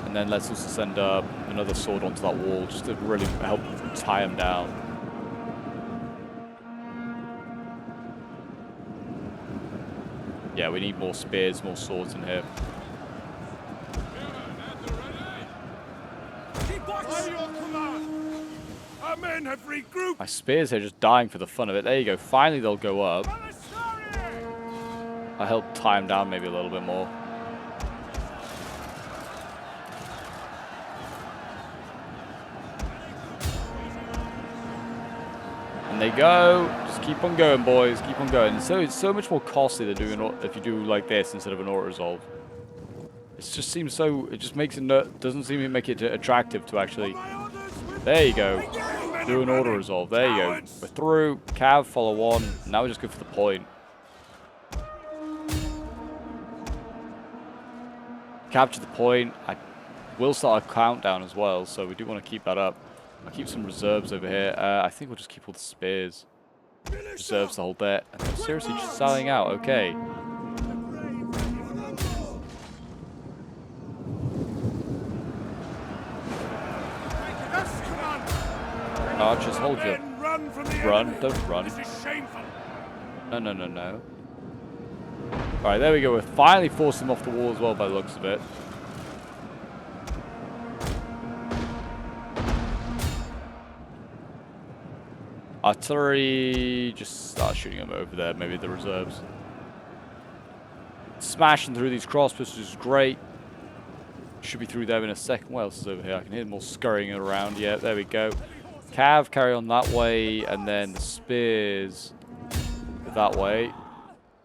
And then let's also send another sword onto that wall just to really help tie him down. Yeah, we need more spears, more swords in here. Our men have regrouped. My spears are just dying for the fun of it. There you go. Finally, they'll go up. I help tie him down maybe a little bit more. And they go. Just keep on going, boys. Keep on going. So it's so much more costly to do if you do like this instead of an auto resolve. It just seems so. It just makes it doesn't seem to make it attractive to actually. There you go. Do an auto resolve. There you go. We're through. Cav follow on. Now we just go for the point. Capture the point. I will start a countdown as well, so we do want to keep that up. I'll keep some reserves over here. I think we'll just keep all the spears. Reserves to hold there. And they're seriously just selling out. Okay. Archers, hold you. Run, don't run. No, no, no, no. Alright, there we go. We're finally forcing them off the wall as well by the looks of it. Artillery, just start shooting them over there, maybe the reserves. Smashing through these crossbows is great. Should be through there in a second. What else is over here? I can hear them all scurrying around. Yeah, there we go. Cav, carry on that way, and then the spears. that way. I'm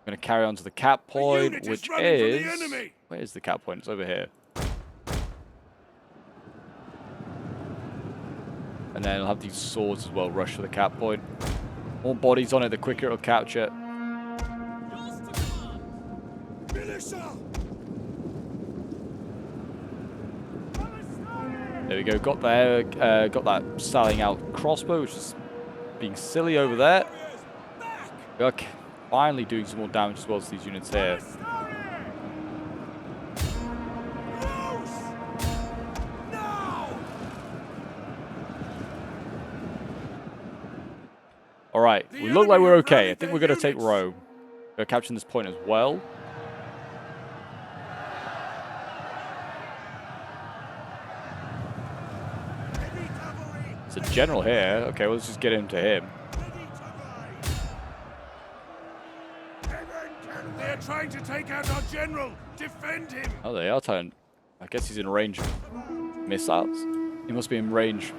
going to carry on to the cap point, which is... Where is the cap point? It's over here. And then I'll have these swords as well rush for the cap point. More bodies on it, the quicker it'll capture. There we go, got that styling out crossbow, which is being silly over there. We are finally doing some more damage as well to these units here. Alright, we look like we're okay. I think we're going to take Rome. We're capturing this point as well. It's a general here. Okay, well, let's just get into him. They're trying to take out our general. Defend him. Oh, they are trying. I guess he's in range of missiles. He must be in range.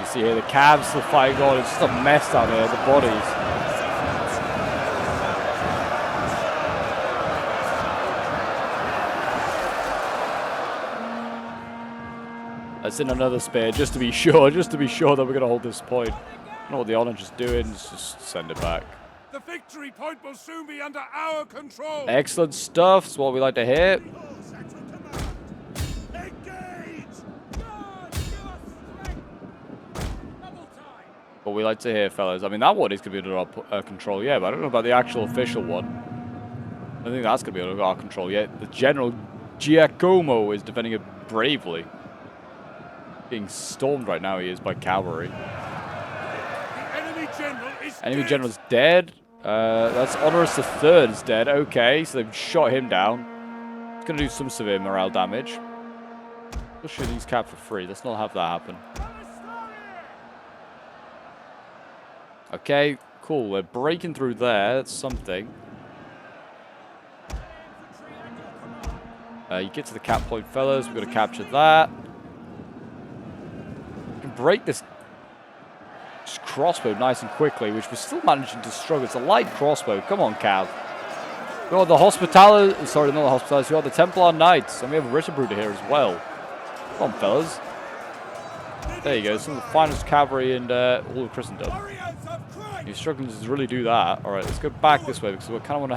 See here, the cabs still fighting on. It's just a mess out here, the bodies. Let's in another spear, just to be sure that we're going to hold this point. I don't know what the Orange is doing, just send it back. The victory point will soon be under our control. Excellent stuff, it's what we like to hear. What we like to hear, fellas. I mean, that one is going to be under our control, yeah, but I don't know about the actual official one. I don't think that's going to be under our control yet. The General Giacomo is defending it bravely. Being stormed right now, he is, by cavalry. The enemy general is dead. That's Honorus III is dead. Okay, so they've shot him down. It's going to do some severe morale damage. We'll shoot these caps for free. Let's not have that happen. Okay, cool. We're breaking through there. That's something. You get to the cap point, fellas. We've got to capture that. We can break this crossbow nice and quickly, which we're still managing to struggle. It's a light crossbow. Come on, Cav. We got the Hospitality. Sorry, not the Hospitality. We got the Templar Knights. And we have a Ritterbrüder here as well. Come on, fellas. There you go. Some of the finest cavalry in all of Christendom. You're struggling to really do that. All right, let's go back this way because we kind of want to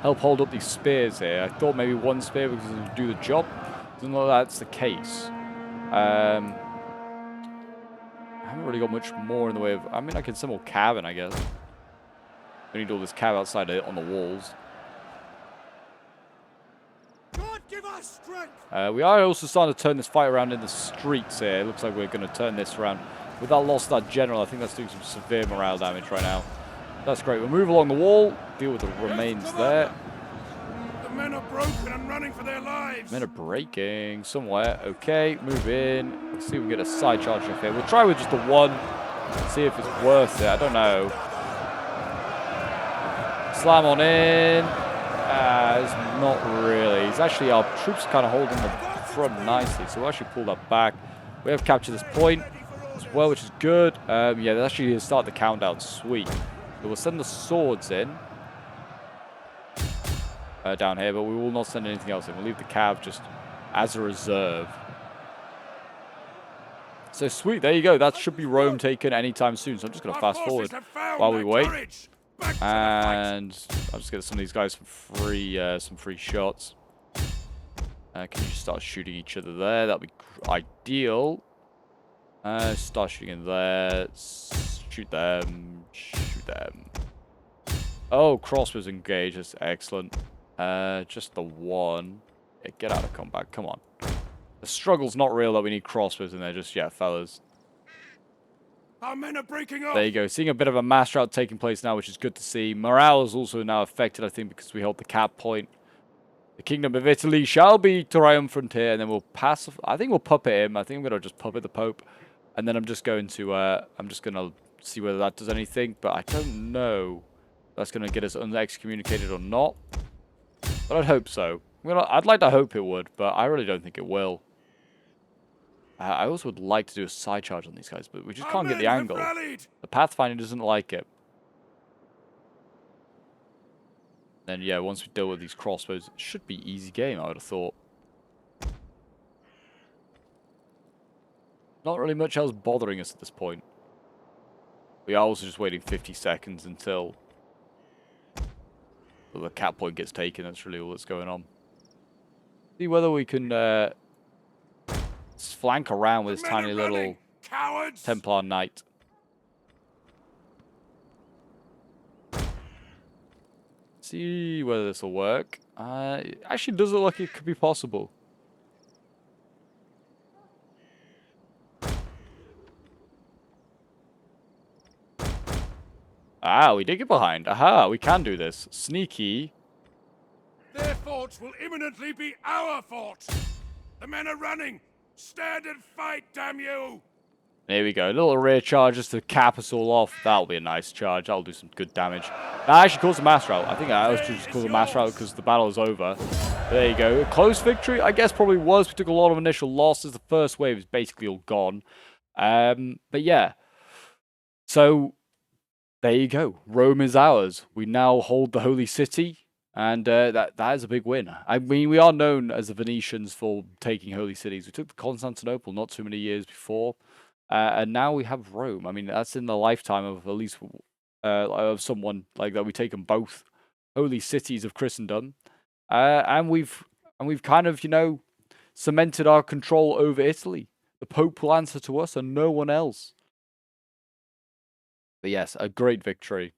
help hold up these spears here. I thought maybe one spear was going to do the job. Doesn't look like that's the case. I haven't really got much more in the way of... I mean, I can send more cav in, I guess. We need all this cav outside on the walls. God, give us strength. We are also starting to turn this fight around in the streets here. It looks like we're going to turn this around. With that loss of that general, I think that's doing some severe morale damage right now. That's great. We'll move along the wall, deal with the remains there. The men are broken and running for their lives. Men are breaking somewhere. Okay, move in. Let's see if we can get a side charge off here. We'll try with just the one. See if it's worth it. I don't know. Slam on in. It's not really. It's actually our troops kind of holding the front nicely, so we'll actually pull that back. We have captured this point as well, which is good. Yeah, they actually start the countdown. Sweet. So we'll send the swords in down here, but we will not send anything else in. We'll leave the cav just as a reserve. So sweet, there you go. That should be Rome taken anytime soon. So I'm just going to fast forward while we wait. And I'll just get some of these guys for free, some free shots. Can you just start shooting each other there? That'd be ideal. Start shooting in there. Shoot them. Shoot them. Oh, crossbows engaged. That's excellent. Just the one. Yeah, get out of combat. Come on. The struggle's not real that we need crossbows in there just yet, fellas. Our men are breaking up. There you go. Seeing a bit of a mass rout taking place now, which is good to see. Morale is also now affected, I think, because we hold the cap point. The Kingdom of Italy shall be triumphant here, and then we'll I think we'll puppet him. I think I'm going to just puppet the Pope. And then I'm just going to see whether that does anything, but I don't know if that's going to get us excommunicated or not. But I'd hope so. I'd like to hope it would, but I really don't think it will. I also would like to do a side charge on these guys, but we just can't get the angle. The Pathfinder doesn't like it. Then, yeah, once we deal with these crossbows, it should be easy game, I would have thought. Not really much else bothering us at this point. We are also just waiting 50 seconds until the cap point gets taken. That's really all that's going on. See whether we can flank around with this tiny little Templar Knight. See whether this will work. It actually does look like it could be possible. Ah, we did get behind. Aha, we can do this. Sneaky. Their forts will imminently be our forts. The men are running. Stand and fight, damn you! There we go. A little rear charge just to cap us all off. That'll be a nice charge. That'll do some good damage. That actually caused a mass rout. I think I was just caused a mass rout because the battle is over. There you go. A close victory, I guess probably was. We took a lot of initial losses. The first wave is basically all gone. But yeah. So, there you go. Rome is ours. We now hold the Holy City. And that is a big win. I mean, we are known as the Venetians for taking holy cities. We took Constantinople not too many years before. And now we have Rome. I mean, that's in the lifetime of at least of someone like that. We've taken both holy cities of Christendom. And we've kind of, you know, cemented our control over Italy. The Pope will answer to us and no one else. But yes, a great victory.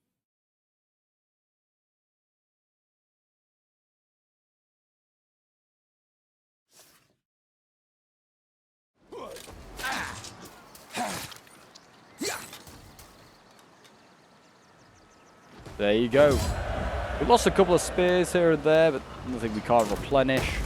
There you go. We lost a couple of spears here and there, but nothing we can't replenish.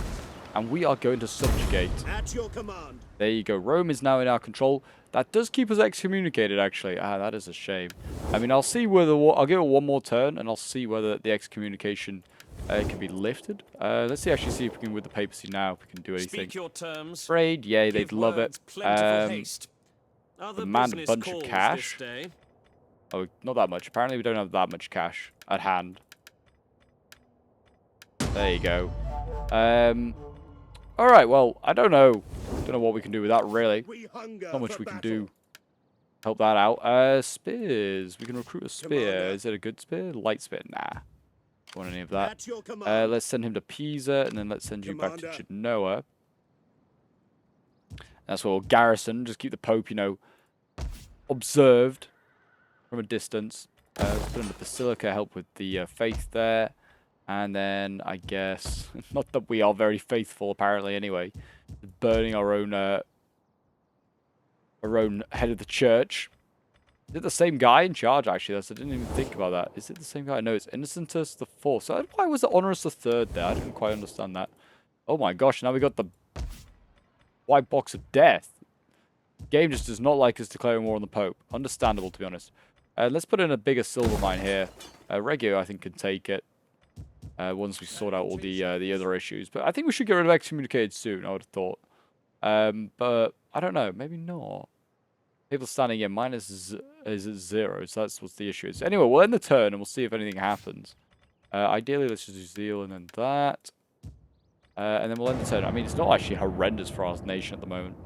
And we are going to subjugate. At your command. There you go. Rome is now in our control. That does keep us excommunicated, actually. Ah, that is a shame. I mean, I'll see whether... I'll give it one more turn, and I'll see whether the excommunication can be lifted. Let's actually see if we can, with the papacy now, if we can do anything. Speak your terms. Trade, yay, they'd love it. Demand a bunch of cash. Oh, not that much. Apparently we don't have that much cash at hand. There you go. Alright, well, I don't know. Don't know what we can do with that, really. Not much we can do. Help that out. Spears. We can recruit a spear. Is it a good spear? Light spear? Nah. Don't want any of that. Let's send him to Pisa, and then let's send you back to Genoa. That's where we'll garrison. Just keep the Pope, you know, observed from a distance. Let's put in the Basilica, help with the faith there. And then, I guess, not that we are very faithful, apparently, anyway. Burning our own head of the church. Is it the same guy in charge, actually? I didn't even think about that. Is it the same guy? No, it's Innocentus the Fourth. So why was it Honorus the Third there? I didn't quite understand that. Oh my gosh, now we got the white box of death. The game just does not like us declaring war on the Pope. Understandable, to be honest. Let's put in a bigger silver mine here. Reggio, I think, can take it. Once we sort out all the other issues. But I think we should get rid of excommunicated soon, I would have thought. But I don't know. Maybe not. People standing in minus is at 0, so that's what the issue is. Anyway, we'll end the turn and we'll see if anything happens. Ideally, let's just do Zeal and then that. And then we'll end the turn. I mean, it's not actually horrendous for our nation at the moment.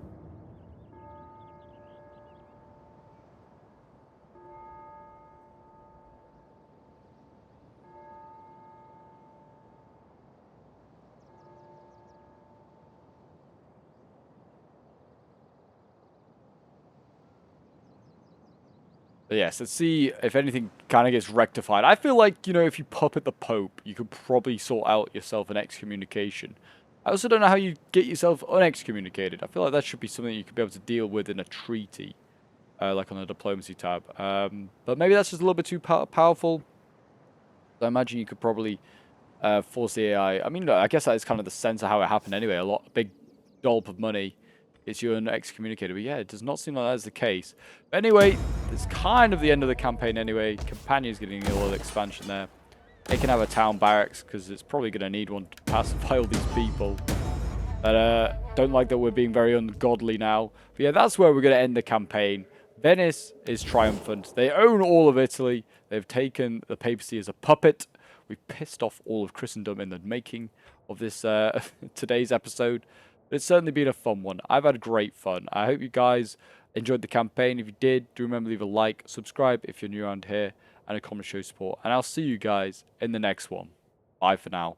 But yes, let's see if anything kind of gets rectified. I feel like, you know, if you puppet the Pope, you could probably sort out yourself an excommunication. I also don't know how you get yourself unexcommunicated. I feel like that should be something you could be able to deal with in a treaty, like on the diplomacy tab. But maybe that's just a little bit too powerful. I imagine you could probably force the AI. I mean, I guess that is kind of the sense of how it happened anyway. A big dollop of money it's you and excommunicated. But yeah, it does not seem like that's the case. But anyway, it's kind of the end of the campaign anyway. Campania's getting a little expansion there. They can have a town barracks because it's probably going to need one to pacify all these people. But don't like that we're being very ungodly now. But yeah, that's where we're going to end the campaign. Venice is triumphant. They own all of Italy. They've taken the papacy as a puppet. We've pissed off all of Christendom in the making of this today's episode. But it's certainly been a fun one. I've had great fun. I hope you guys enjoyed the campaign. If you did, do remember to leave a like, subscribe if you're new around here, and a comment to show support. And I'll see you guys in the next one. Bye for now.